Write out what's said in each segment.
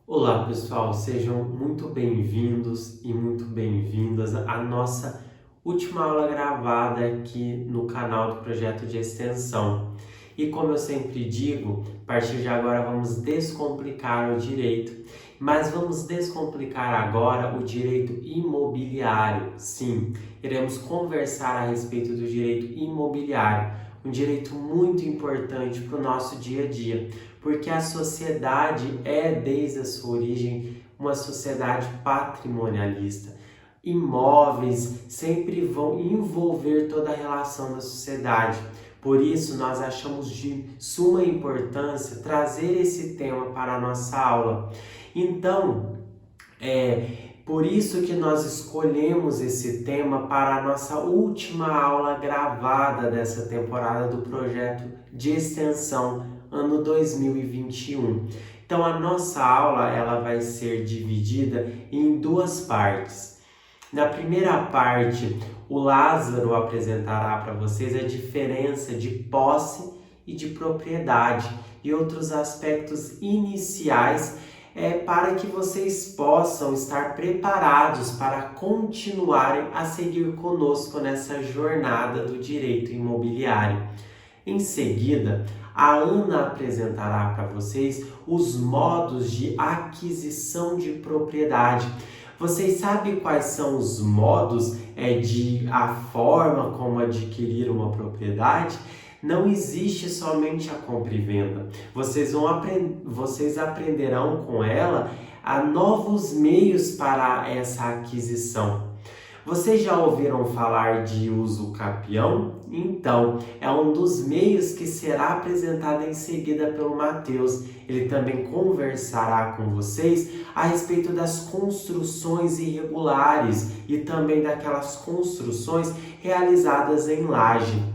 Olá pessoal, sejam muito bem-vindos e muito bem-vindas à nossa última aula gravada aqui no canal do projeto de extensão. E como eu sempre digo, a partir de agora vamos descomplicar o direito, mas vamos descomplicar agora o direito imobiliário. Sim, iremos conversar a respeito do direito imobiliário, um direito muito importante para o nosso dia a dia, porque a sociedade é, desde a sua origem, uma sociedade patrimonialista. Imóveis sempre vão envolver toda a relação da sociedade. Por isso, nós achamos de suma importância trazer esse tema para a nossa aula. Então, por isso que nós escolhemos esse tema para a nossa última aula gravada dessa temporada do projeto de extensão ano 2021. Então a nossa aula ela vai ser dividida em duas partes. Na primeira parte, o Lázaro apresentará para vocês a diferença de posse e de propriedade e outros aspectos iniciais para que vocês possam estar preparados para continuarem a seguir conosco nessa jornada do direito imobiliário. Em seguida, a Ana apresentará para vocês os modos de aquisição de propriedade. Vocês sabem quais são os modos de a forma como adquirir uma propriedade? Não existe somente a compra e venda. Vocês aprenderão com ela a novos meios para essa aquisição. Vocês já ouviram falar de uso capião? Então, é um dos meios que será apresentado em seguida pelo Matheus. Ele também conversará com vocês a respeito das construções irregulares e também daquelas construções realizadas em laje.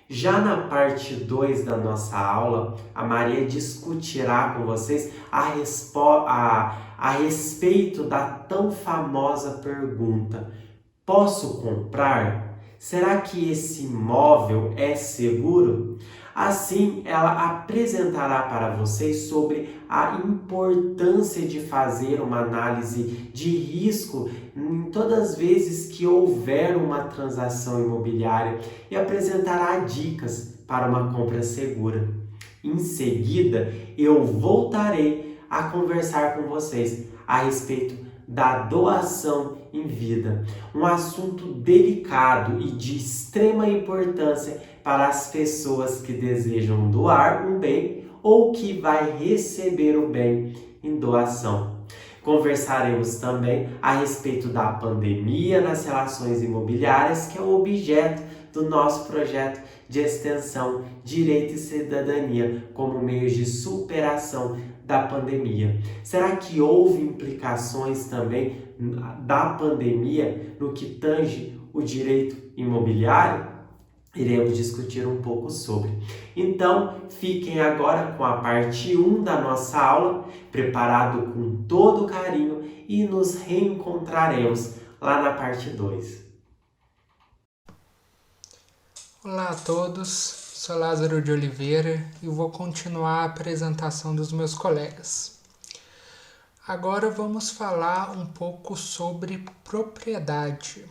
Já na parte 2 da nossa aula, a Maria discutirá com vocês a respeito da tão famosa pergunta: posso comprar? Será que esse imóvel é seguro? Assim, ela apresentará para vocês sobre a importância de fazer uma análise de risco em todas as vezes que houver uma transação imobiliária e apresentará dicas para uma compra segura. Em seguida, eu voltarei a conversar com vocês a respeito da doação em vida, um assunto delicado e de extrema importância para as pessoas que desejam doar um bem ou que vai receber o bem em doação. Conversaremos também a respeito da pandemia nas relações imobiliárias, que é o objeto do nosso projeto de extensão Direito e Cidadania como meios de superação da pandemia. Será que houve implicações também da pandemia no que tange o direito imobiliário? Iremos discutir um pouco sobre. Então, fiquem agora com a parte 1 da nossa aula, preparado com todo carinho, e nos reencontraremos lá na parte 2. Olá a todos, sou Lázaro de Oliveira e vou continuar a apresentação dos meus colegas. Agora vamos falar um pouco sobre propriedade,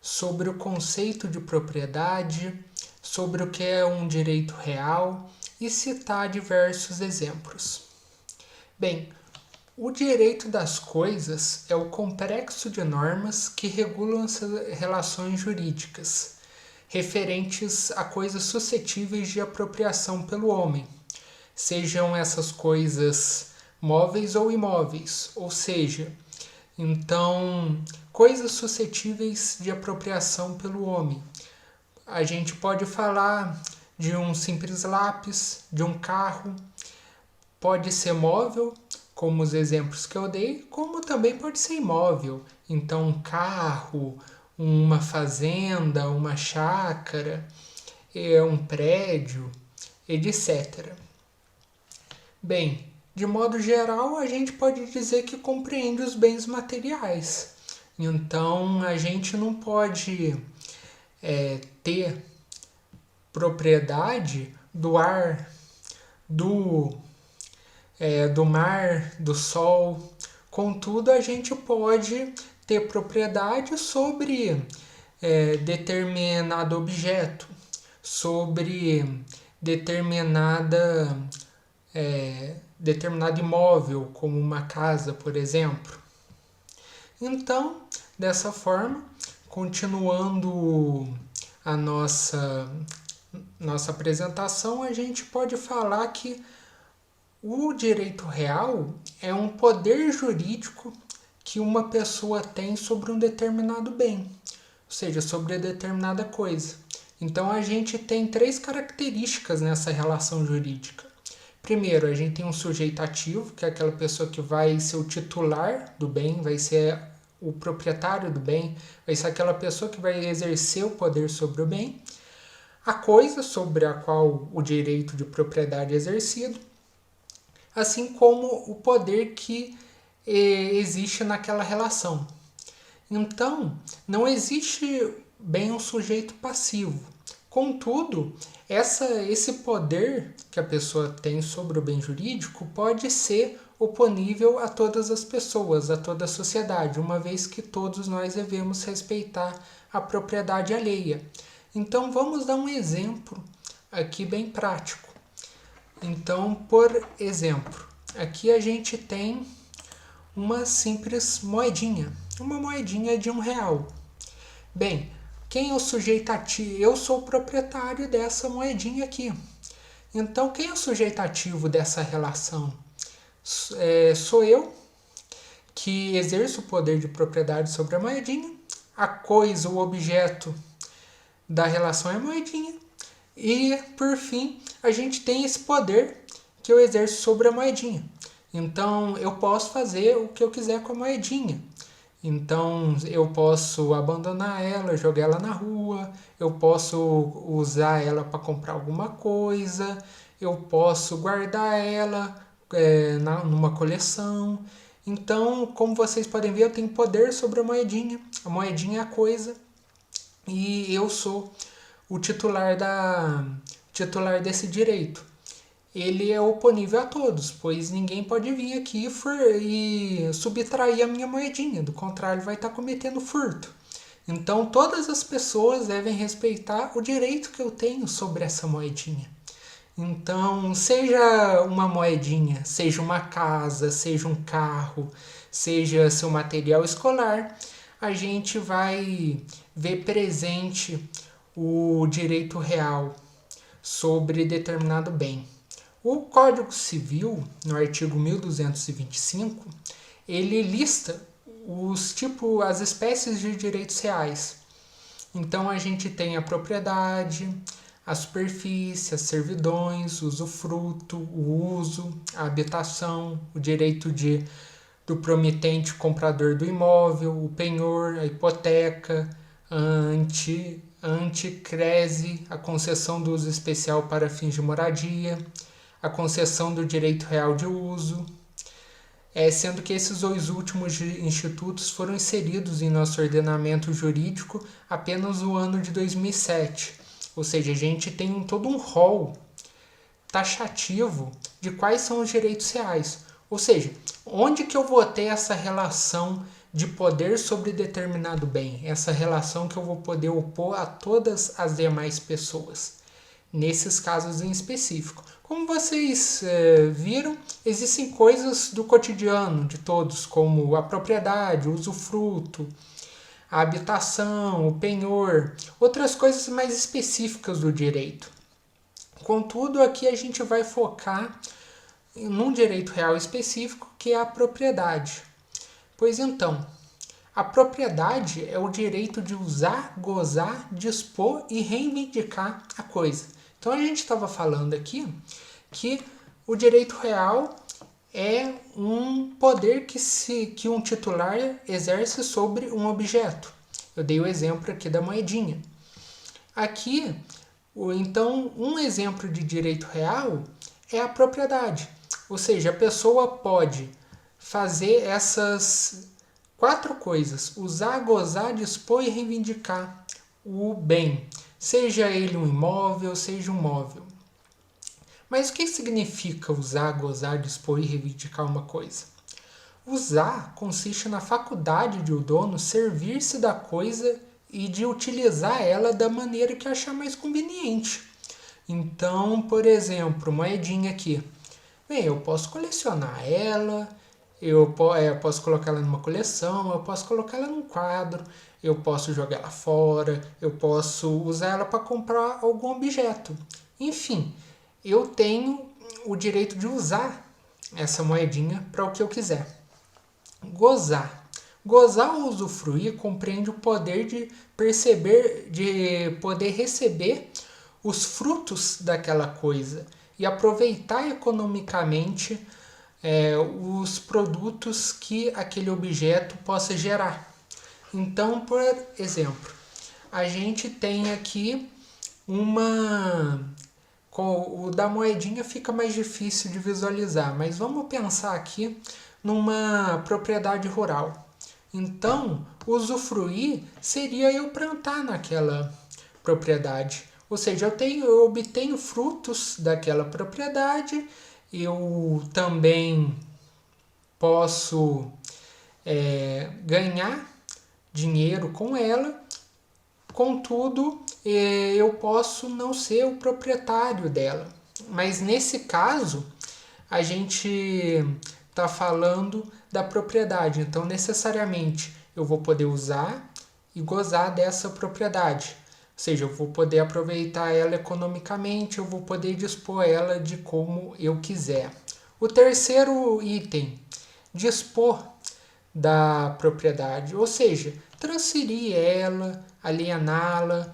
sobre o conceito de propriedade, sobre o que é um direito real e citar diversos exemplos. Bem, o direito das coisas é o complexo de normas que regulam as relações jurídicas referentes a coisas suscetíveis de apropriação pelo homem, sejam essas coisas móveis ou imóveis, ou seja, então, coisas suscetíveis de apropriação pelo homem. A gente pode falar de um simples lápis, de um carro, pode ser móvel, como os exemplos que eu dei, como também pode ser imóvel. Então, um carro, uma fazenda, uma chácara, um prédio, etc. Bem, de modo geral, a gente pode dizer que compreende os bens materiais. Então, a gente não pode ter propriedade do ar, do mar, do sol. Contudo, a gente pode ter propriedade sobre determinado objeto, sobre determinado imóvel, como uma casa, por exemplo. Então, dessa forma, continuando a nossa apresentação, a gente pode falar que o direito real é um poder jurídico que uma pessoa tem sobre um determinado bem, ou seja, sobre determinada coisa. Então a gente tem 3 características nessa relação jurídica. Primeiro, a gente tem um sujeito ativo, que é aquela pessoa que vai ser o titular do bem, vai ser o proprietário do bem, vai ser aquela pessoa que vai exercer o poder sobre o bem. A coisa sobre a qual o direito de propriedade é exercido, assim como o poder que existe naquela relação. Então, não existe bem um sujeito passivo. Contudo, esse poder que a pessoa tem sobre o bem jurídico pode ser oponível a todas as pessoas, a toda a sociedade, uma vez que todos nós devemos respeitar a propriedade alheia. Então, vamos dar um exemplo aqui bem prático. Então, por exemplo, aqui a gente tem uma simples moedinha, uma moedinha de R$1. Bem, quem é o sujeito ativo? Eu sou o proprietário dessa moedinha aqui. Então, quem é o sujeito ativo dessa relação? Sou eu, que exerço o poder de propriedade sobre a moedinha. A coisa, o objeto da relação é a moedinha. E, por fim, a gente tem esse poder que eu exerço sobre a moedinha. Então, eu posso fazer o que eu quiser com a moedinha. Então, eu posso abandonar ela, jogar ela na rua, eu posso usar ela para comprar alguma coisa, eu posso guardar ela numa coleção. Então, como vocês podem ver, eu tenho poder sobre a moedinha. A moedinha é a coisa e eu sou o titular desse direito. Ele é oponível a todos, pois ninguém pode vir aqui e subtrair a minha moedinha, do contrário vai estar cometendo furto. Então todas as pessoas devem respeitar o direito que eu tenho sobre essa moedinha. Então, seja uma moedinha, seja uma casa, seja um carro, seja seu material escolar, a gente vai ver presente o direito real sobre determinado bem. O Código Civil, no artigo 1225, ele lista as espécies de direitos reais. Então a gente tem a propriedade, a superfície, as servidões, o usufruto, o uso, a habitação, o direito do promitente comprador do imóvel, o penhor, a hipoteca, a anticrese, a concessão do uso especial para fins de moradia, a concessão do direito real de uso, sendo que esses 2 últimos institutos foram inseridos em nosso ordenamento jurídico apenas no ano de 2007. Ou seja, a gente tem todo um rol taxativo de quais são os direitos reais. Ou seja, onde que eu vou ter essa relação de poder sobre determinado bem? Essa relação que eu vou poder opor a todas as demais pessoas. Nesses casos em específico. Como vocês viram, existem coisas do cotidiano de todos, como a propriedade, o usufruto, a habitação, o penhor, outras coisas mais específicas do direito. Contudo, aqui a gente vai focar num direito real específico, que é a propriedade. Pois então, a propriedade é o direito de usar, gozar, dispor e reivindicar a coisa. Então a gente estava falando aqui que o direito real é um poder que um titular exerce sobre um objeto. Eu dei o exemplo aqui da moedinha. Aqui, então, um exemplo de direito real é a propriedade. Ou seja, a pessoa pode fazer essas 4 coisas: usar, gozar, dispor e reivindicar o bem. Seja ele um imóvel, seja um móvel. Mas o que significa usar, gozar, dispor e reivindicar uma coisa? Usar consiste na faculdade de o dono servir-se da coisa e de utilizar ela da maneira que achar mais conveniente. Então, por exemplo, moedinha aqui. Bem, eu posso colecionar ela, eu posso colocar ela numa coleção, eu posso colocar ela num quadro, eu posso jogar ela fora, eu posso usar ela para comprar algum objeto. Enfim, eu tenho o direito de usar essa moedinha para o que eu quiser. Gozar. Gozar ou usufruir compreende o poder de perceber, de poder receber os frutos daquela coisa e aproveitar economicamente os produtos que aquele objeto possa gerar. Então, por exemplo, a gente tem aqui com o da moedinha fica mais difícil de visualizar, mas vamos pensar aqui numa propriedade rural. Então, usufruir seria eu plantar naquela propriedade. Ou seja, eu obtenho frutos daquela propriedade, eu também posso ganhar dinheiro com ela, contudo, eu posso não ser o proprietário dela. Mas nesse caso, a gente está falando da propriedade, então necessariamente eu vou poder usar e gozar dessa propriedade. Ou seja, eu vou poder aproveitar ela economicamente, eu vou poder dispor ela de como eu quiser. O terceiro item, dispor da propriedade, ou seja, transferir ela, aliená-la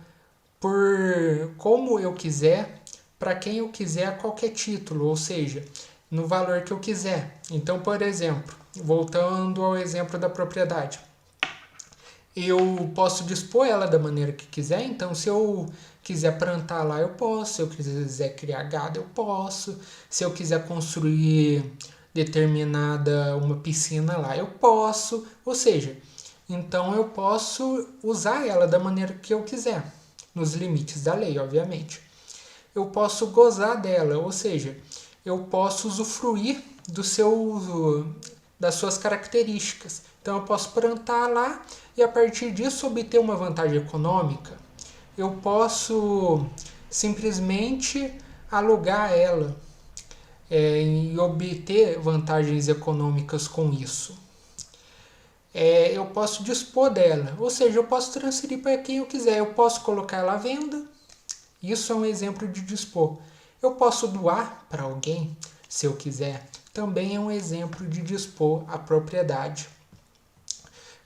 por como eu quiser, para quem eu quiser a qualquer título, ou seja, no valor que eu quiser. Então, por exemplo, voltando ao exemplo da propriedade, eu posso dispor ela da maneira que quiser. Então, se eu quiser plantar lá, eu posso. Se eu quiser criar gado, eu posso. Se eu quiser construir uma piscina lá, eu posso. Ou seja, então eu posso usar ela da maneira que eu quiser, nos limites da lei, obviamente. Eu posso gozar dela, ou seja, eu posso usufruir das suas características. Então eu posso plantar lá e a partir disso obter uma vantagem econômica. Eu posso simplesmente alugar ela e obter vantagens econômicas com isso. Eu posso dispor dela, ou seja, eu posso transferir para quem eu quiser. Eu posso colocar ela à venda, isso é um exemplo de dispor. Eu posso doar para alguém, se eu quiser, também é um exemplo de dispor a propriedade.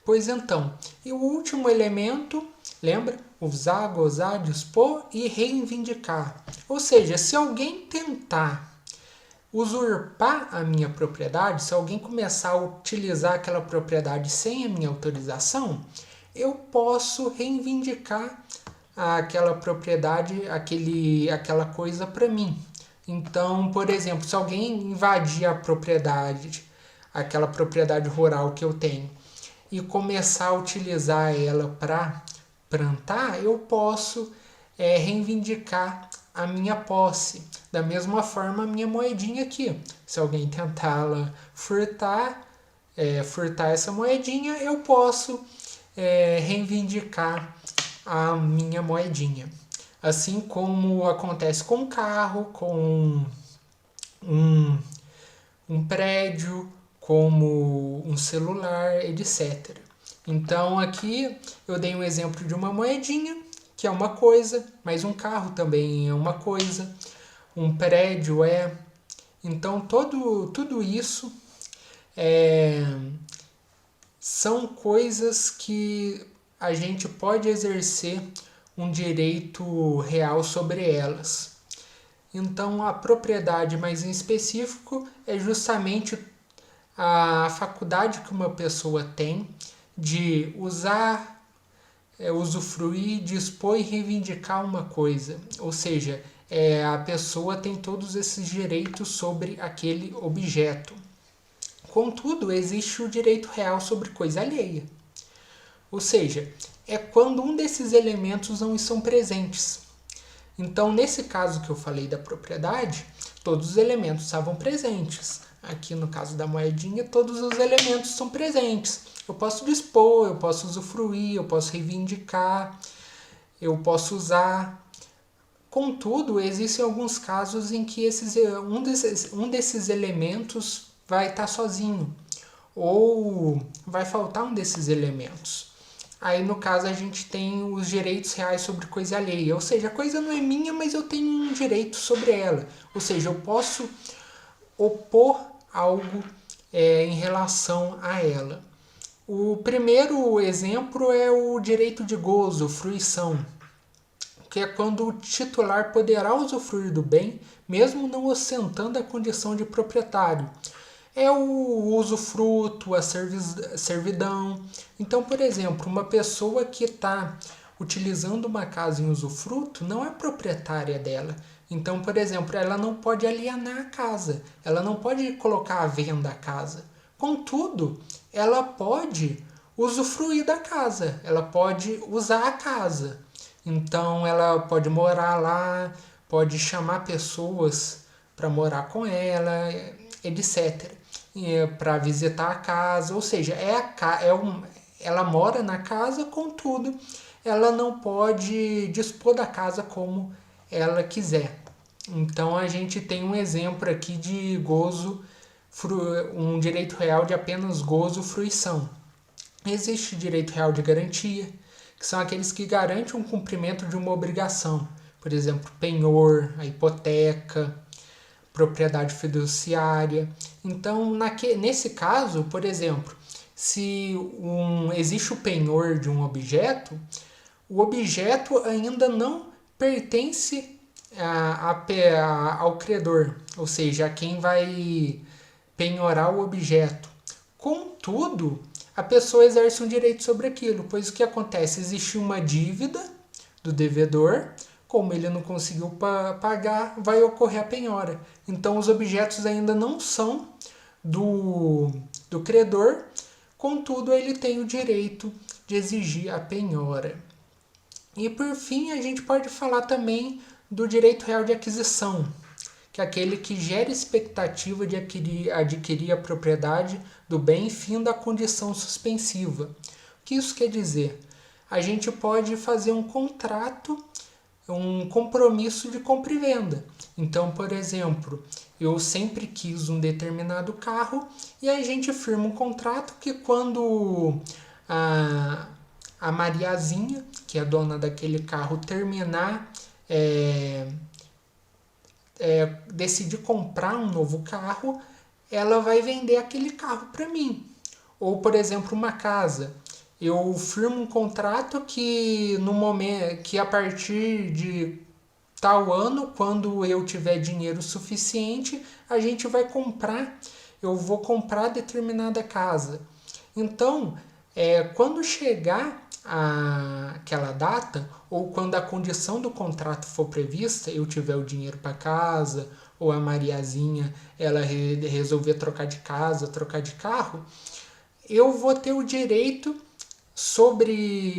Pois então, e o último elemento, lembra? Usar, gozar, dispor e reivindicar. Ou seja, se alguém tentar usurpar a minha propriedade, se alguém começar a utilizar aquela propriedade sem a minha autorização, eu posso reivindicar aquela propriedade, aquela coisa para mim. Então, por exemplo, se alguém invadir a propriedade, aquela propriedade rural que eu tenho, e começar a utilizar ela para plantar, eu posso reivindicar a minha posse. Da mesma forma, a minha moedinha aqui. Se alguém tentá-la furtar essa moedinha, eu posso reivindicar a minha moedinha. Assim como acontece com um carro, com um prédio, como um celular, etc. Então aqui eu dei um exemplo de uma moedinha, que é uma coisa, mas um carro também é uma coisa, um prédio é. Então tudo isso são coisas que a gente pode exercer um direito real sobre elas. Então a propriedade, mais em específico, é justamente a faculdade que uma pessoa tem de usar, usufruir, dispor e reivindicar uma coisa. Ou seja, a pessoa tem todos esses direitos sobre aquele objeto. Contudo, existe o direito real sobre coisa alheia. Ou seja, é quando um desses elementos não estão presentes. Então, nesse caso que eu falei da propriedade, todos os elementos estavam presentes. Aqui no caso da moedinha, todos os elementos estão presentes. Eu posso dispor, eu posso usufruir, eu posso reivindicar, eu posso usar. Contudo, existem alguns casos em que um desses elementos vai estar sozinho, ou vai faltar um desses elementos. Aí, no caso, a gente tem os direitos reais sobre coisa alheia. Ou seja, a coisa não é minha, mas eu tenho um direito sobre ela. Ou seja, eu posso opor algo em relação a ela. O primeiro exemplo é o direito de gozo, fruição, que é quando o titular poderá usufruir do bem, mesmo não ostentando a condição de proprietário. É o usufruto, a servidão. Então, por exemplo, uma pessoa que está utilizando uma casa em usufruto não é proprietária dela. Então, por exemplo, ela não pode alienar a casa, ela não pode colocar à venda a casa. Contudo, ela pode usufruir da casa, ela pode usar a casa. Então, ela pode morar lá, pode chamar pessoas para morar com ela, etc. Para visitar a casa, ou seja, ela mora na casa, contudo, ela não pode dispor da casa como ela quiser. Então a gente tem um exemplo aqui de gozo, um direito real de apenas gozo, fruição. Existe direito real de garantia, que são aqueles que garantem o cumprimento de uma obrigação, por exemplo, penhor, a hipoteca, propriedade fiduciária. Então, nesse caso, por exemplo, se existe o penhor de um objeto, o objeto ainda não pertence ao credor, ou seja, a quem vai penhorar o objeto. Contudo, a pessoa exerce um direito sobre aquilo, pois o que acontece? Existe uma dívida do devedor, como ele não conseguiu pagar, vai ocorrer a penhora. Então, os objetos ainda não são do credor, contudo, ele tem o direito de exigir a penhora. E, por fim, a gente pode falar também do direito real de aquisição, que é aquele que gera expectativa de adquirir a propriedade do bem fim da condição suspensiva. O que isso quer dizer? A gente pode fazer um contrato, um compromisso de compra e venda. Então, por exemplo, eu sempre quis um determinado carro e a gente firma um contrato que quando a Mariazinha, que é a dona daquele carro, terminar, decidir comprar um novo carro, ela vai vender aquele carro para mim. Ou, por exemplo, uma casa. Eu firmo um contrato que no momento que a partir de tal ano, quando eu tiver dinheiro suficiente, eu vou comprar determinada casa. Então, quando chegar aquela data, ou quando a condição do contrato for prevista, eu tiver o dinheiro para casa, ou a Mariazinha ela resolver trocar de casa, trocar de carro, eu vou ter o direito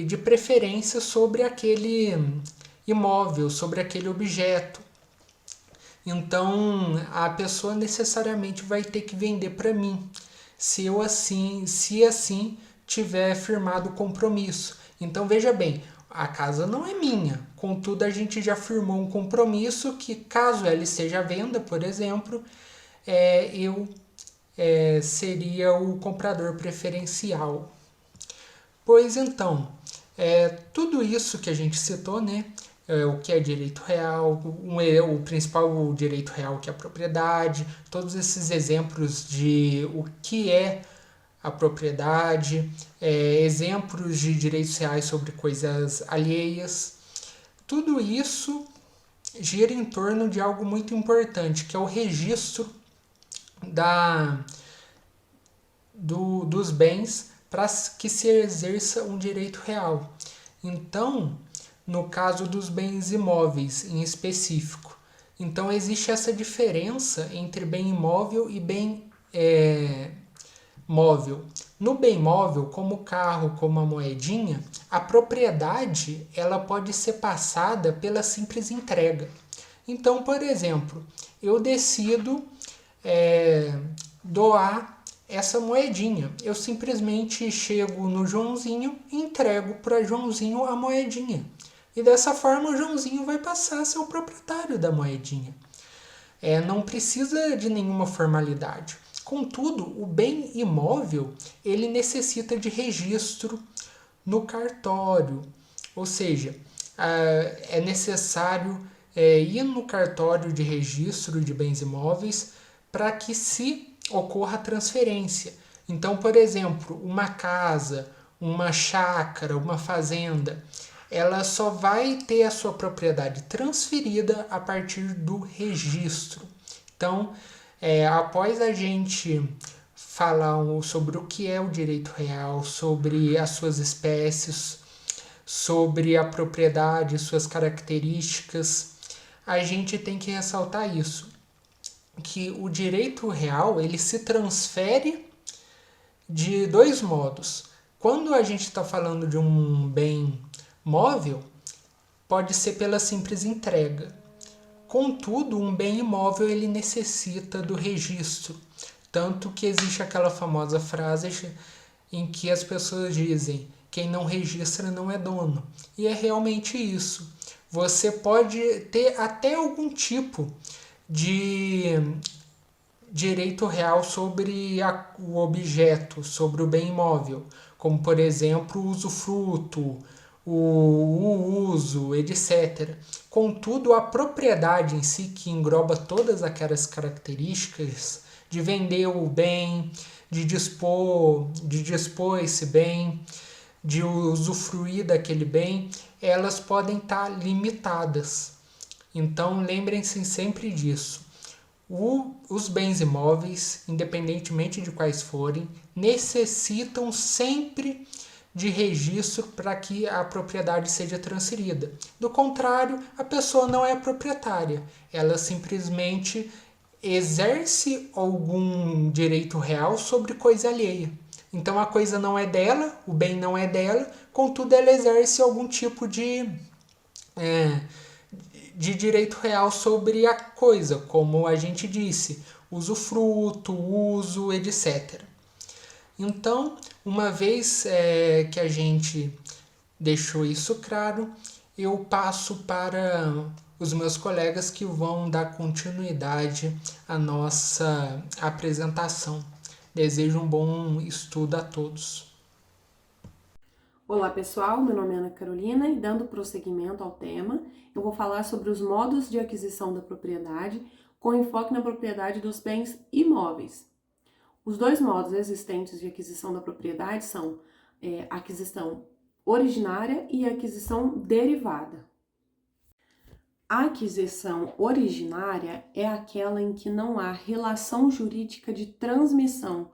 de preferência sobre aquele imóvel, sobre aquele objeto. Então, a pessoa necessariamente vai ter que vender para mim, se assim tiver firmado o compromisso. Então, veja bem, a casa não é minha, contudo a gente já firmou um compromisso que, caso ela esteja à venda, por exemplo, eu seria o comprador preferencial. Pois então, tudo isso que a gente citou, né? O que é direito real, o principal direito real que é a propriedade, todos esses exemplos de o que é a propriedade, exemplos de direitos reais sobre coisas alheias. Tudo isso gira em torno de algo muito importante, que é o registro dos bens para que se exerça um direito real. Então, no caso dos bens imóveis em específico, então existe essa diferença entre bem imóvel e bem móvel. No bem móvel, como o carro, como a moedinha, a propriedade ela pode ser passada pela simples entrega. Então, por exemplo, eu decido doar essa moedinha. Eu simplesmente chego no Joãozinho e entrego para Joãozinho a moedinha. E dessa forma o Joãozinho vai passar a ser o proprietário da moedinha. Não precisa de nenhuma formalidade. Contudo, o bem imóvel ele necessita de registro no cartório. Ou seja, é necessário ir no cartório de registro de bens imóveis para que se ocorra a transferência. Então, por exemplo, uma casa, uma chácara, uma fazenda, ela só vai ter a sua propriedade transferida a partir do registro. Então, após a gente falar sobre o que é o direito real, sobre as suas espécies, sobre a propriedade, suas características, a gente tem que ressaltar isso, que o direito real ele se transfere de dois modos. Quando a gente está falando de um bem móvel, pode ser pela simples entrega. Contudo, um bem imóvel ele necessita do registro, tanto que existe aquela famosa frase em que as pessoas dizem: quem não registra não é dono. E é realmente isso. Você pode ter até algum tipo de direito real sobre o objeto, sobre o bem imóvel, como por exemplo o usufruto, o uso, etc. Contudo, a propriedade em si, que engloba todas aquelas características de vender o bem, de dispor esse bem, de usufruir daquele bem, elas podem estar limitadas. Então, lembrem-se sempre disso. Os bens imóveis, independentemente de quais forem, necessitam sempre de registro para que a propriedade seja transferida. Do contrário, a pessoa não é proprietária, ela simplesmente exerce algum direito real sobre coisa alheia. Então a coisa não é dela, o bem não é dela, contudo ela exerce algum tipo de direito real sobre a coisa, como a gente disse, usufruto, uso, etc. Então, uma vez que a gente deixou isso claro, eu passo para os meus colegas que vão dar continuidade à nossa apresentação. Desejo um bom estudo a todos. Olá pessoal, meu nome é Ana Carolina e dando prosseguimento ao tema, eu vou falar sobre os modos de aquisição da propriedade com enfoque na propriedade dos bens imóveis. Os dois modos existentes de aquisição da propriedade são a aquisição originária e a aquisição derivada. A aquisição originária é aquela em que não há relação jurídica de transmissão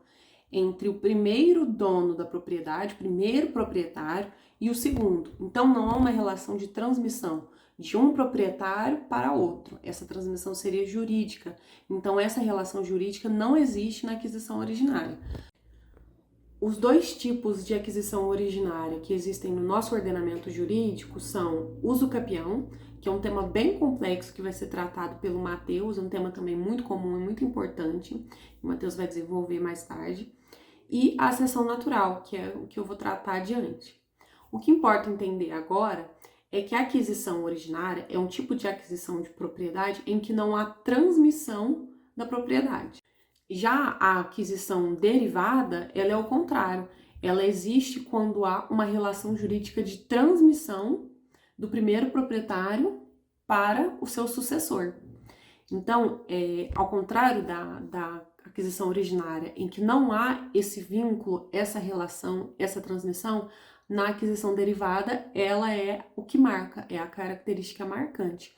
entre o primeiro dono da propriedade, o primeiro proprietário, e o segundo. Então, não há uma relação de transmissão de um proprietário para outro. Essa transmissão seria jurídica. Então, essa relação jurídica não existe na aquisição originária. Os dois tipos de aquisição originária que existem no nosso ordenamento jurídico são uso capião, que é um tema bem complexo que vai ser tratado pelo Matheus, é um tema também muito comum e muito importante, o Matheus vai desenvolver mais tarde, e a cessão natural, que é o que eu vou tratar adiante. O que importa entender agora é que a aquisição originária é um tipo de aquisição de propriedade em que não há transmissão da propriedade. Já a aquisição derivada, ela é o contrário. Ela existe quando há uma relação jurídica de transmissão do primeiro proprietário para o seu sucessor. Então, ao contrário da aquisição originária, em que não há esse vínculo, essa relação, essa transmissão, na aquisição derivada, ela é o que marca, é a característica marcante.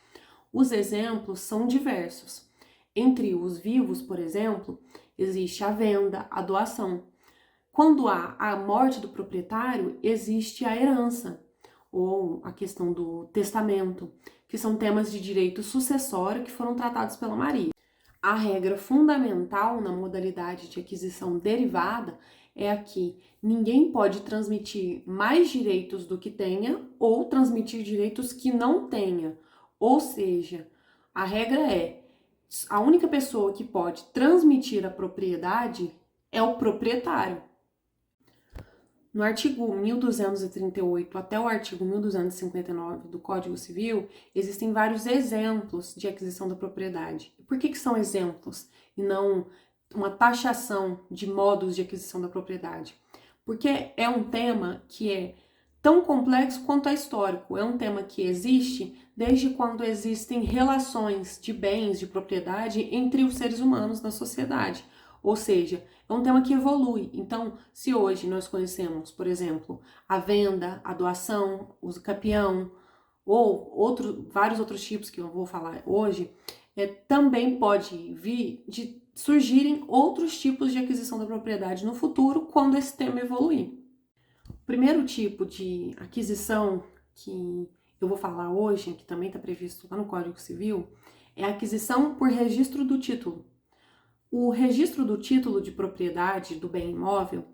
Os exemplos são diversos. Entre os vivos, por exemplo, existe a venda, a doação. Quando há a morte do proprietário, existe a herança, ou a questão do testamento, que são temas de direito sucessório que foram tratados pela Maria. A regra fundamental na modalidade de aquisição derivada é a que ninguém pode transmitir mais direitos do que tenha ou transmitir direitos que não tenha. Ou seja, A regra é, a única pessoa que pode transmitir a propriedade é o proprietário. No artigo 1238 até o artigo 1259 do Código Civil, existem vários exemplos de aquisição da propriedade. Por que são exemplos e não uma taxação de modos de aquisição da propriedade? Porque é um tema que é tão complexo quanto é histórico. É um tema que existe desde quando existem relações de bens, de propriedade entre os seres humanos na sociedade. Ou seja, é um tema que evolui. Então, se hoje nós conhecemos, por exemplo, a venda, a doação, uso capião, ou vários outros tipos que eu vou falar hoje, também pode vir de surgirem outros tipos de aquisição da propriedade no futuro quando esse tema evoluir. O primeiro tipo de aquisição que eu vou falar hoje, que também está previsto lá no Código Civil, é a aquisição por registro do título. O registro do título de propriedade do bem imóvel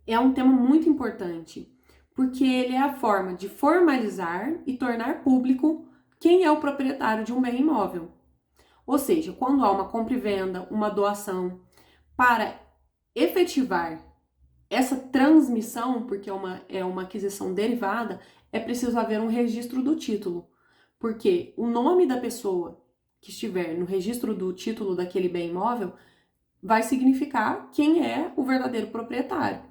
é um tema muito importante, porque ele é a forma de formalizar e tornar público quem é o proprietário de um bem imóvel. Ou seja, quando há uma compra e venda, uma doação, para efetivar essa transmissão, porque é uma aquisição derivada, é preciso haver um registro do título, porque o nome da pessoa que estiver no registro do título daquele bem imóvel vai significar quem é o verdadeiro proprietário.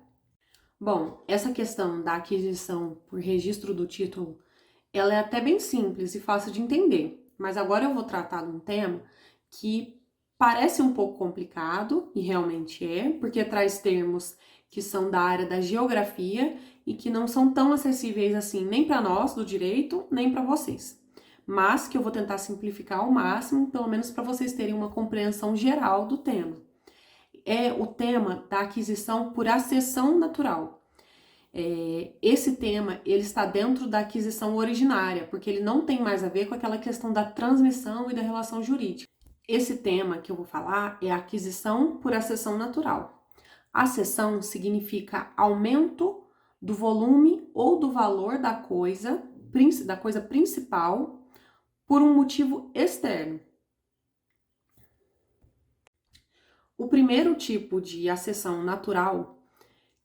Bom, essa questão da aquisição por registro do título, ela é até bem simples e fácil de entender, mas agora eu vou tratar de um tema que parece um pouco complicado, e realmente é, porque traz termos que são da área da geografia e que não são tão acessíveis assim nem para nós do direito, nem para vocês. Mas que eu vou tentar simplificar ao máximo, pelo menos para vocês terem uma compreensão geral do tema. É o tema da aquisição por acessão natural. Esse tema ele está dentro da aquisição originária, porque ele não tem mais a ver com aquela questão da transmissão e da relação jurídica. Esse tema que eu vou falar é a aquisição por acessão natural. Acessão significa aumento do volume ou do valor da coisa principal por um motivo externo. O primeiro tipo de acessão natural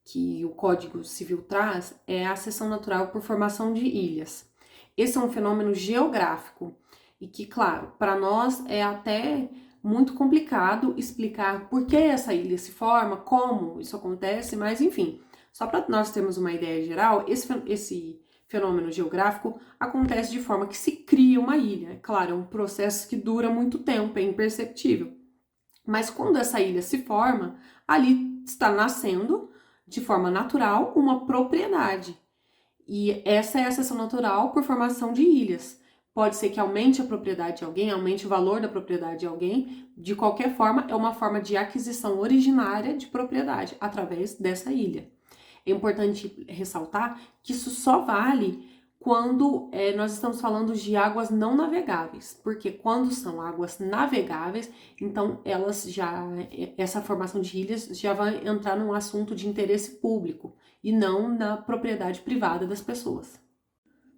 que o Código Civil traz é a acessão natural por formação de ilhas. Esse é um fenômeno geográfico e que, claro, para nós é até muito complicado explicar por que essa ilha se forma, como isso acontece, mas enfim, só para nós termos uma ideia geral, esse fenômeno geográfico acontece de forma que se cria uma ilha. É claro, é um processo que dura muito tempo, é imperceptível. Mas quando essa ilha se forma, ali está nascendo, de forma natural, uma propriedade. E essa é a acessão natural por formação de ilhas. Pode ser que aumente a propriedade de alguém, aumente o valor da propriedade de alguém. De qualquer forma, é uma forma de aquisição originária de propriedade através dessa ilha. É importante ressaltar que isso só vale quando nós estamos falando de águas não navegáveis, porque quando são águas navegáveis, então essa formação de ilhas já vai entrar num assunto de interesse público e não na propriedade privada das pessoas.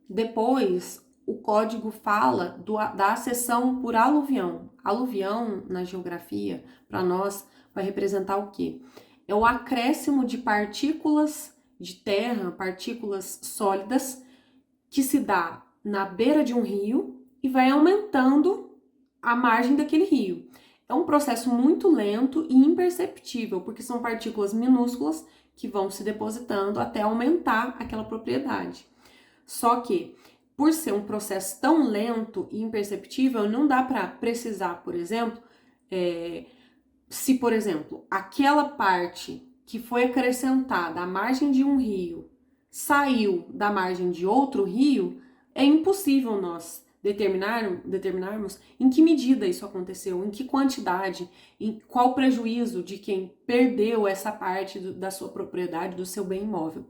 Depois, o código fala da acessão por aluvião. Aluvião, na geografia, para nós, vai representar o quê? É o acréscimo de partículas de terra, partículas sólidas, que se dá na beira de um rio e vai aumentando a margem daquele rio. É um processo muito lento e imperceptível, porque são partículas minúsculas que vão se depositando até aumentar aquela propriedade. Só que, por ser um processo tão lento e imperceptível, não dá para precisar, por exemplo, se, por exemplo, aquela parte que foi acrescentada à margem de um rio saiu da margem de outro rio, é impossível nós determinarmos em que medida isso aconteceu, em que quantidade, em qual prejuízo de quem perdeu essa parte da sua propriedade, do seu bem imóvel.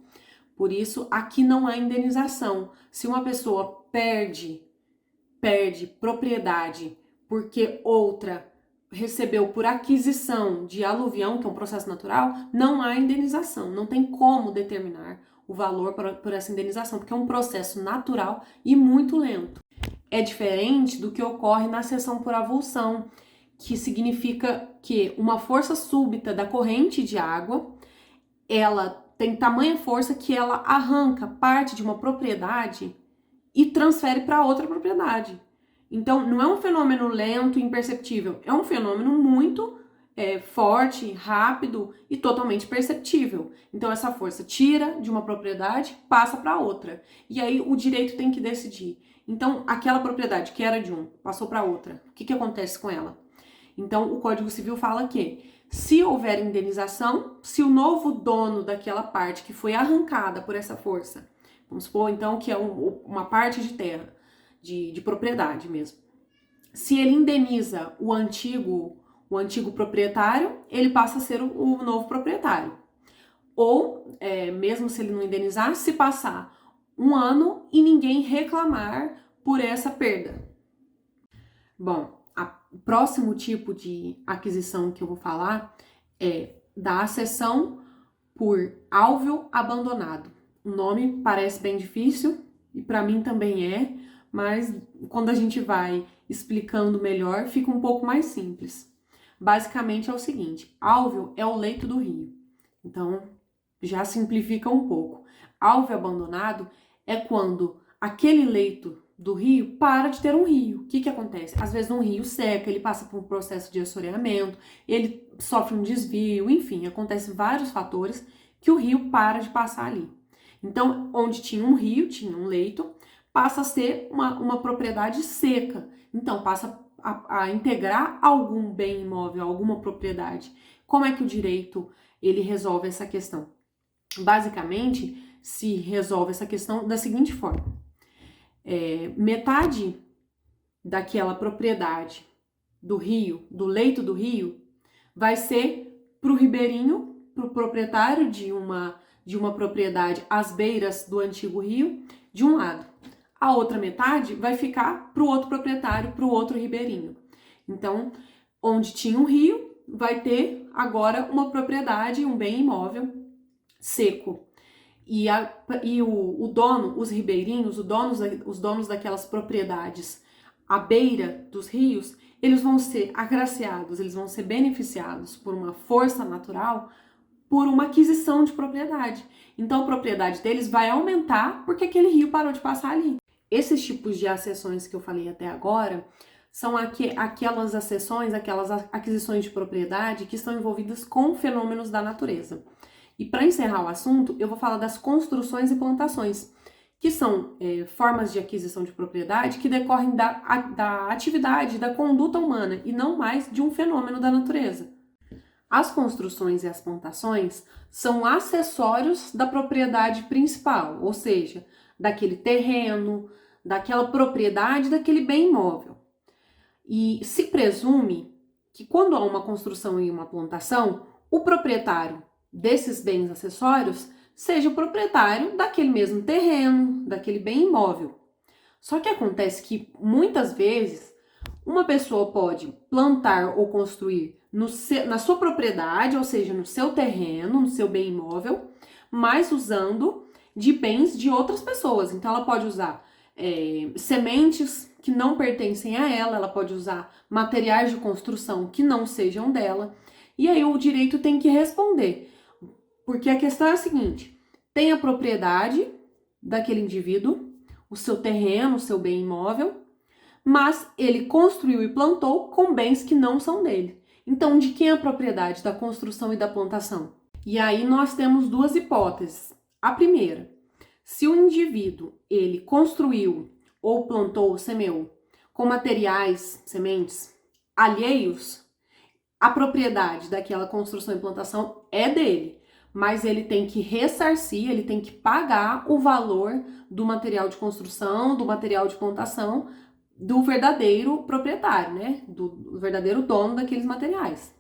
Por isso, aqui não há indenização. Se uma pessoa perde propriedade porque outra recebeu por aquisição de aluvião, que é um processo natural, não há indenização, não tem como determinar o valor por essa indenização, porque é um processo natural e muito lento. é diferente do que ocorre na cessão por avulsão, que significa que uma força súbita da corrente de água, ela tem tamanha força que ela arranca parte de uma propriedade e transfere para outra propriedade. Então, não é um fenômeno lento e imperceptível, é um fenômeno muito forte, rápido e totalmente perceptível. Então, essa força tira de uma propriedade, passa para outra. E aí, o direito tem que decidir. Então, aquela propriedade que era de um, passou para outra. O que acontece com ela? Então, o Código Civil fala que, se houver indenização, se o novo dono daquela parte que foi arrancada por essa força, vamos supor, então, que é uma parte de terra, de propriedade mesmo, se ele indeniza o antigo proprietário, ele passa a ser o novo proprietário. Ou, mesmo se ele não indenizar, se passar um ano e ninguém reclamar por essa perda. Bom, o próximo tipo de aquisição que eu vou falar é da accessão por alvéolo abandonado. O nome parece bem difícil, e para mim também é, mas quando a gente vai explicando melhor, fica um pouco mais simples. Basicamente é o seguinte, alvéolo é o leito do rio, então já simplifica um pouco. Alvéolo abandonado é quando aquele leito do rio para de ter um rio. O que acontece? Às vezes um rio seca, ele passa por um processo de assoreamento, ele sofre um desvio, enfim, acontecem vários fatores que o rio para de passar ali. Então, onde tinha um rio, tinha um leito, passa a ser uma propriedade seca. Então, passa a integrar algum bem imóvel, alguma propriedade. Como é que o direito ele resolve essa questão? Basicamente, se resolve essa questão da seguinte forma. Metade daquela propriedade do rio, do leito do rio, vai ser para o ribeirinho, para o proprietário de uma propriedade às beiras do antigo rio, de um lado. A outra metade vai ficar para o outro proprietário, para o outro ribeirinho. Então, onde tinha um rio, vai ter agora uma propriedade, um bem imóvel seco. E o dono, os ribeirinhos, os donos daquelas propriedades à beira dos rios, eles vão ser agraciados, eles vão ser beneficiados por uma força natural, por uma aquisição de propriedade. Então a propriedade deles vai aumentar porque aquele rio parou de passar ali. Esses tipos de acessões que eu falei até agora são aquelas acessões, aquelas aquisições de propriedade que estão envolvidas com fenômenos da natureza. E para encerrar o assunto, eu vou falar das construções e plantações, que são formas de aquisição de propriedade que decorrem da atividade, da conduta humana e não mais de um fenômeno da natureza. As construções e as plantações são acessórios da propriedade principal, ou seja, daquele terreno, daquela propriedade, daquele bem imóvel. E se presume que quando há uma construção e uma plantação, o proprietário desses bens acessórios seja o proprietário daquele mesmo terreno, daquele bem imóvel. Só que acontece que muitas vezes uma pessoa pode plantar ou construir na sua propriedade, ou seja, no seu terreno, no seu bem imóvel, mas usando de bens de outras pessoas. Então ela pode usar sementes que não pertencem a ela, ela pode usar materiais de construção que não sejam dela, e aí o direito tem que responder. Porque a questão é a seguinte, tem a propriedade daquele indivíduo, o seu terreno, o seu bem imóvel, mas ele construiu e plantou com bens que não são dele. Então, de quem é a propriedade da construção e da plantação? E aí nós temos duas hipóteses. A primeira, se o indivíduo ele construiu ou plantou ou semeou com materiais, sementes, alheios, a propriedade daquela construção e plantação é dele. Mas ele tem que ressarcir, ele tem que pagar o valor do material de construção, do material de plantação, do verdadeiro proprietário, né? Do verdadeiro dono daqueles materiais.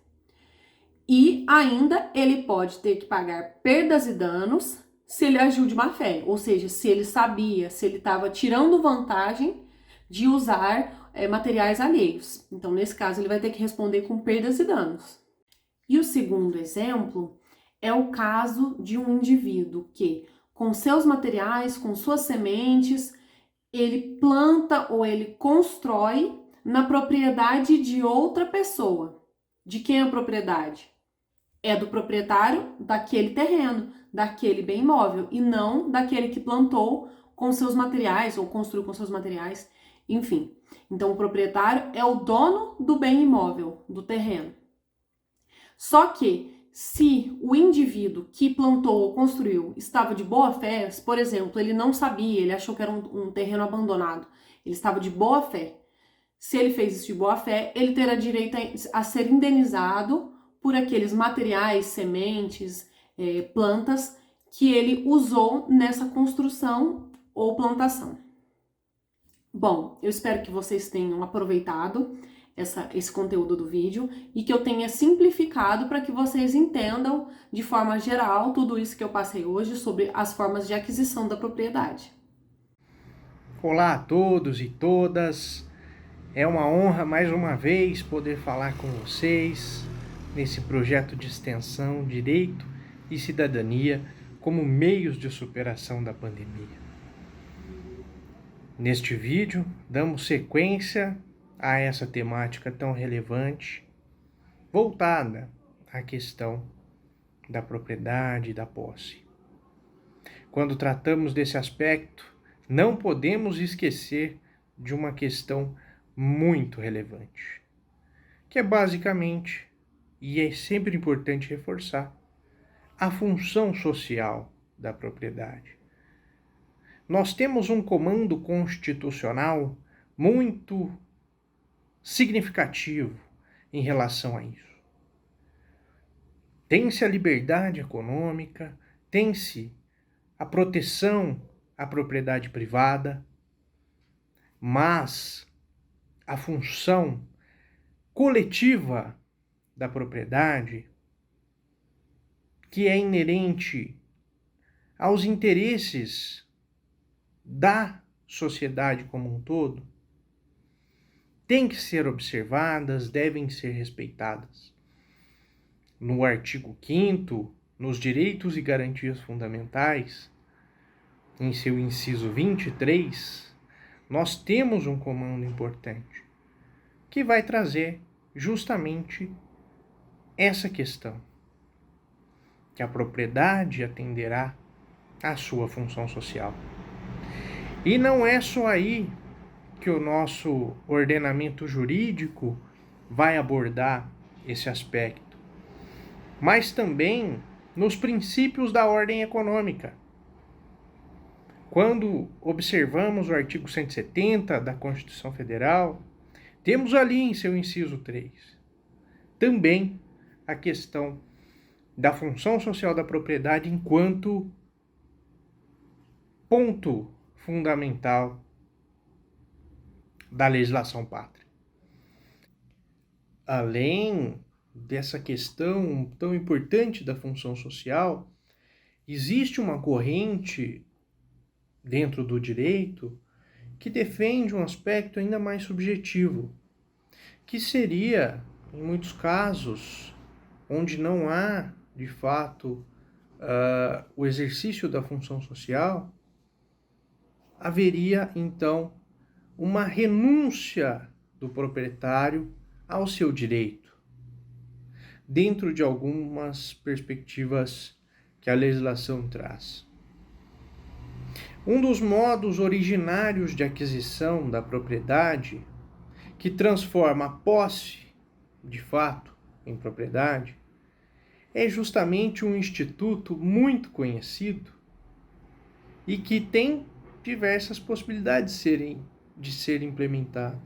E ainda ele pode ter que pagar perdas e danos se ele agiu de má fé, ou seja, se ele sabia, se ele estava tirando vantagem de usar materiais alheios. Então, nesse caso, ele vai ter que responder com perdas e danos. E o segundo exemplo é o caso de um indivíduo que, com seus materiais, com suas sementes, ele planta ou ele constrói na propriedade de outra pessoa. De quem é a propriedade? É do proprietário daquele terreno, daquele bem imóvel, e não daquele que plantou com seus materiais ou construiu com seus materiais, enfim. Então, o proprietário é o dono do bem imóvel, do terreno. Só que, se o indivíduo que plantou ou construiu estava de boa fé, por exemplo, ele não sabia, ele achou que era um terreno abandonado, ele estava de boa fé. Se ele fez isso de boa fé, ele terá direito a ser indenizado por aqueles materiais, sementes, plantas que ele usou nessa construção ou plantação. Bom, eu espero que vocês tenham aproveitado esse conteúdo do vídeo e que eu tenha simplificado para que vocês entendam de forma geral tudo isso que eu passei hoje sobre as formas de aquisição da propriedade. Olá a todos e todas, é uma honra mais uma vez poder falar com vocês nesse projeto de extensão Direito e Cidadania como meios de superação da pandemia. Neste vídeo, damos sequência a essa temática tão relevante, voltada à questão da propriedade e da posse. Quando tratamos desse aspecto, não podemos esquecer de uma questão muito relevante, que é basicamente, e é sempre importante reforçar, a função social da propriedade. Nós temos um comando constitucional muito significativo em relação a isso. Tem-se a liberdade econômica, tem-se a proteção à propriedade privada, mas a função coletiva da propriedade, que é inerente aos interesses da sociedade como um todo, têm que ser observadas, devem ser respeitadas. No artigo 5º, nos direitos e garantias fundamentais, em seu inciso 23, nós temos um comando importante, que vai trazer justamente essa questão, que a propriedade atenderá à sua função social. E não é só aí que o nosso ordenamento jurídico vai abordar esse aspecto, mas também nos princípios da ordem econômica. Quando observamos o artigo 170 da Constituição Federal, temos ali em seu inciso 3 também a questão da função social da propriedade enquanto ponto fundamental da legislação pátria. Além dessa questão tão importante da função social, existe uma corrente dentro do direito que defende um aspecto ainda mais subjetivo, que seria, em muitos casos, onde não há, de fato, o exercício da função social, haveria, então, uma renúncia do proprietário ao seu direito, dentro de algumas perspectivas que a legislação traz. Um dos modos originários de aquisição da propriedade, que transforma a posse, de fato, em propriedade, é justamente um instituto muito conhecido e que tem diversas possibilidades de ser implementado,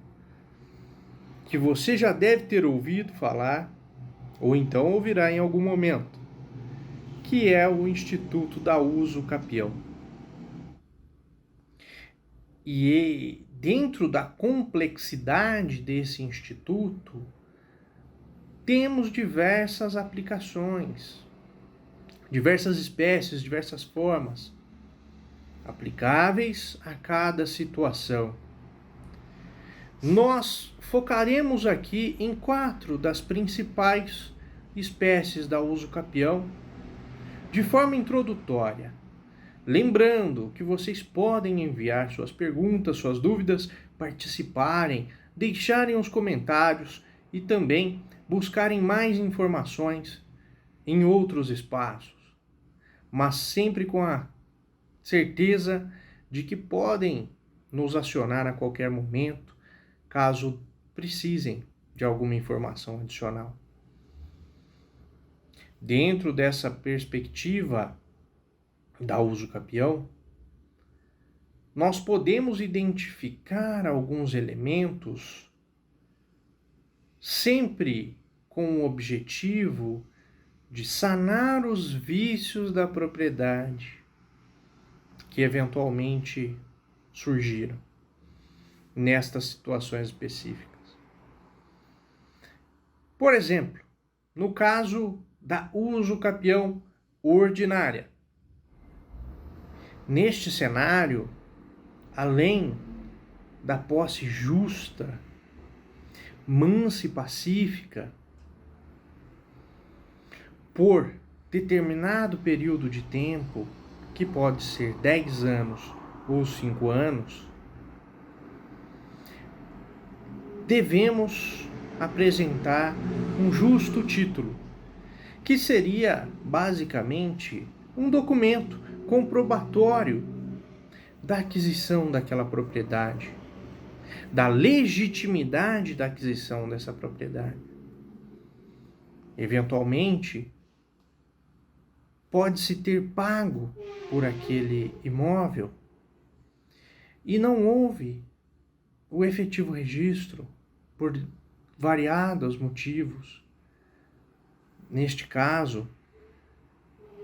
que você já deve ter ouvido falar, ou então ouvirá em algum momento, que é o Instituto da Uso Capião. E dentro da complexidade desse instituto, temos diversas aplicações, diversas espécies, diversas formas, aplicáveis a cada situação. Nós focaremos aqui em 4 das principais espécies da uso capião, de forma introdutória, Lembrando que vocês podem enviar suas perguntas, suas dúvidas, participarem, deixarem os comentários e também buscarem mais informações em outros espaços, mas sempre com a certeza de que podem nos acionar a qualquer momento, caso precisem de alguma informação adicional. Dentro dessa perspectiva da uso capião, nós podemos identificar alguns elementos sempre com o objetivo de sanar os vícios da propriedade que eventualmente surgiram nestas situações específicas. Por exemplo, no caso da uso capião ordinária. Neste cenário, além da posse justa, mansa e pacífica, por determinado período de tempo, que pode ser 10 anos ou 5 anos, devemos apresentar um justo título, que seria basicamente um documento comprobatório da aquisição daquela propriedade, da legitimidade da aquisição dessa propriedade. Eventualmente, pode-se ter pago por aquele imóvel e não houve o efetivo registro por variados motivos. Neste caso,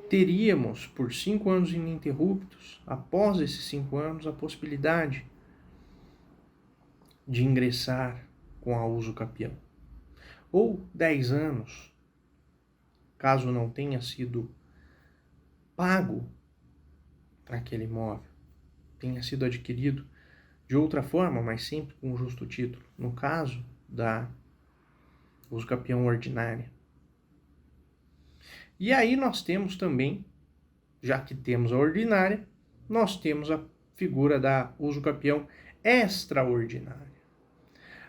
teríamos por 5 anos ininterruptos, após esses 5 anos, a possibilidade de ingressar com a uso capião. Ou 10 anos, caso não tenha sido pago para aquele imóvel, tenha sido adquirido de outra forma, mas sempre com justo título. No caso da uso capião ordinária. E aí nós temos também, já que temos a ordinária, nós temos a figura da uso capião extraordinária.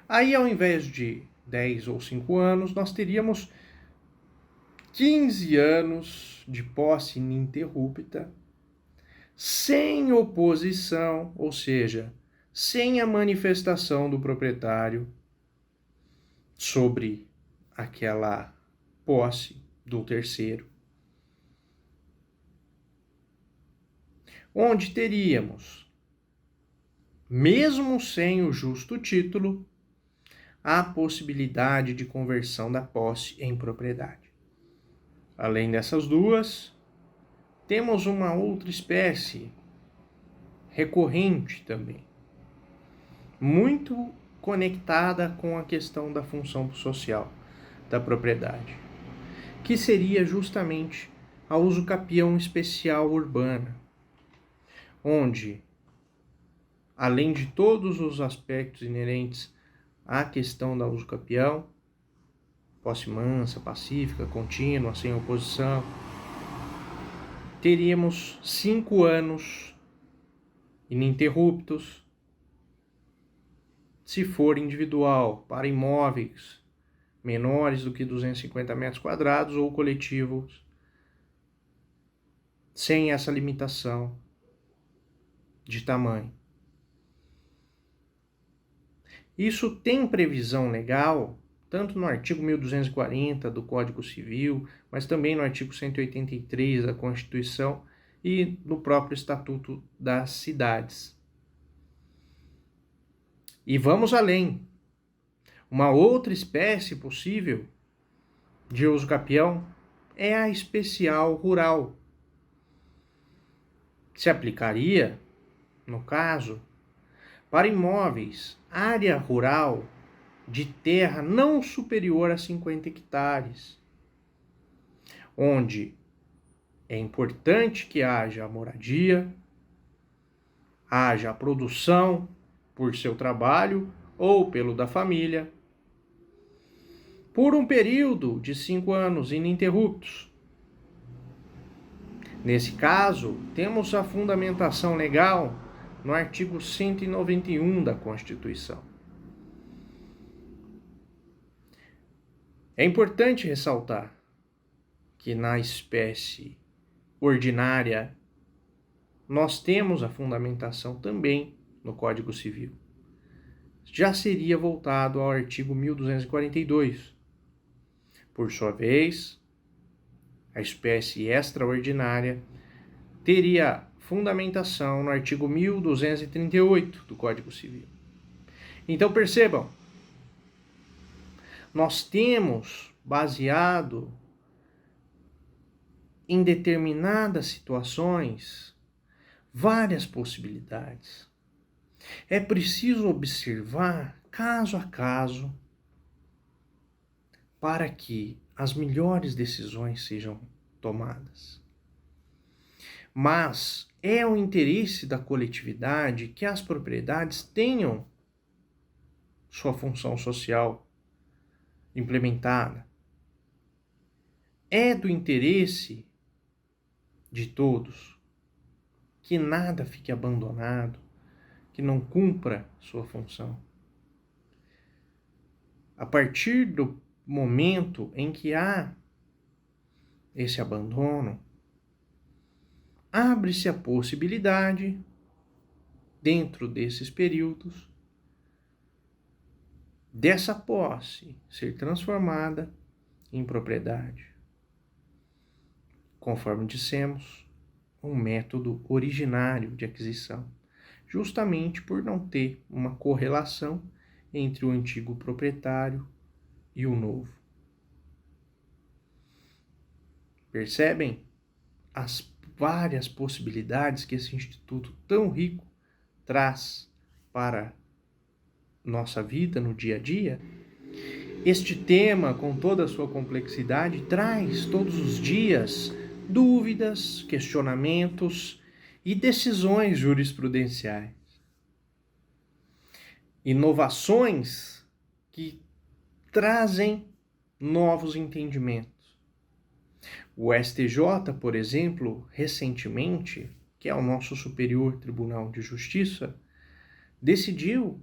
Aí, ao invés de 10 ou 5 anos, nós teríamos 15 anos de posse ininterrupta, sem oposição, ou seja, sem a manifestação do proprietário sobre aquela posse do terceiro, onde teríamos, mesmo sem o justo título, a possibilidade de conversão da posse em propriedade. Além dessas duas, temos uma outra espécie recorrente também, muito conectada com a questão da função social da propriedade, que seria justamente a uso capião especial urbana, onde, além de todos os aspectos inerentes à questão da uso capião, posse mansa, pacífica, contínua, sem oposição, teríamos 5 anos ininterruptos, se for individual, para imóveis menores do que 250 metros quadrados ou coletivos, sem essa limitação de tamanho. Isso tem previsão legal, tanto no artigo 1240 do Código Civil, mas também no artigo 183 da Constituição e no próprio Estatuto das Cidades. E vamos além. Uma outra espécie possível de uso capião é a especial rural. Se aplicaria, no caso, para imóveis, área rural de terra não superior a 50 hectares, onde é importante que haja a moradia, haja a produção por seu trabalho ou pelo da família, por um período de 5 anos ininterruptos, Nesse caso, temos a fundamentação legal no artigo 191 da Constituição. É importante ressaltar que na espécie ordinária nós temos a fundamentação também no Código Civil. Já seria voltado ao artigo 1242. Por sua vez, a espécie extraordinária teria fundamentação no artigo 1238 do Código Civil. Então percebam, nós temos, baseado em determinadas situações, várias possibilidades. É preciso observar caso a caso para que as melhores decisões sejam tomadas. Mas é o interesse da coletividade que as propriedades tenham sua função social implementada. É do interesse de todos que nada fique abandonado, que não cumpra sua função. A partir do momento em que há esse abandono, abre-se a possibilidade, dentro desses períodos, dessa posse ser transformada em propriedade. Conforme dissemos, um método originário de aquisição, justamente por não ter uma correlação entre o antigo proprietário e o novo. Percebem as várias possibilidades que esse instituto tão rico traz para nossa vida no dia a dia? Este tema, com toda a sua complexidade, traz todos os dias dúvidas, questionamentos e decisões jurisprudenciais. Inovações que trazem novos entendimentos. O STJ, por exemplo, recentemente, que é o nosso Superior Tribunal de Justiça, decidiu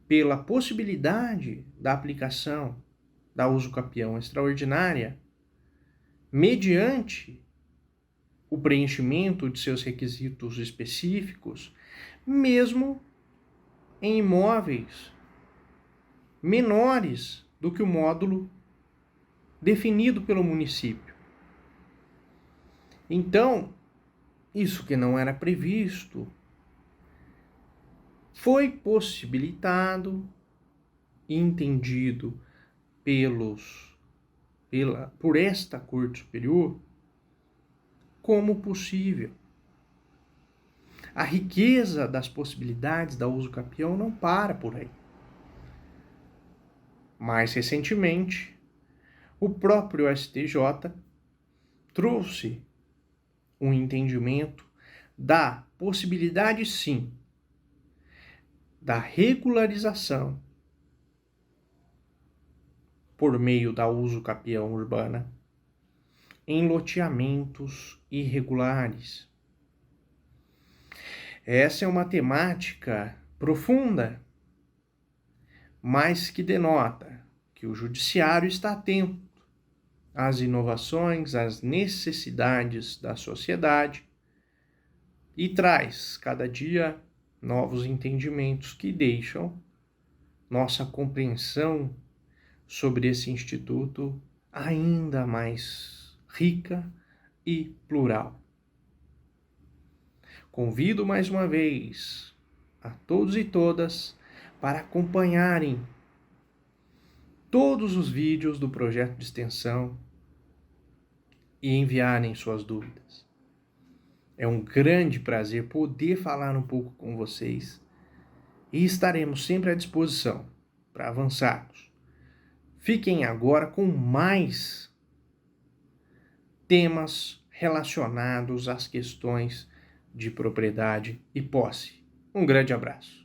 pela possibilidade da aplicação da usucapião extraordinária mediante o preenchimento de seus requisitos específicos, mesmo em imóveis menores do que o módulo definido pelo município. Então, isso que não era previsto foi possibilitado e entendido por esta Corte Superior como possível. A riqueza das possibilidades da usucapião não para por aí. Mais recentemente, o próprio STJ trouxe um entendimento da possibilidade, sim, da regularização por meio da usucapião urbana em loteamentos irregulares. Essa é uma temática profunda, mas que denota que o judiciário está atento às inovações, às necessidades da sociedade e traz cada dia novos entendimentos que deixam nossa compreensão sobre esse instituto ainda mais rica e plural. Convido mais uma vez a todos e todas para acompanharem todos os vídeos do projeto de extensão e enviarem suas dúvidas. É um grande prazer poder falar um pouco com vocês e estaremos sempre à disposição para avançarmos. Fiquem agora com mais temas relacionados às questões de propriedade e posse. Um grande abraço.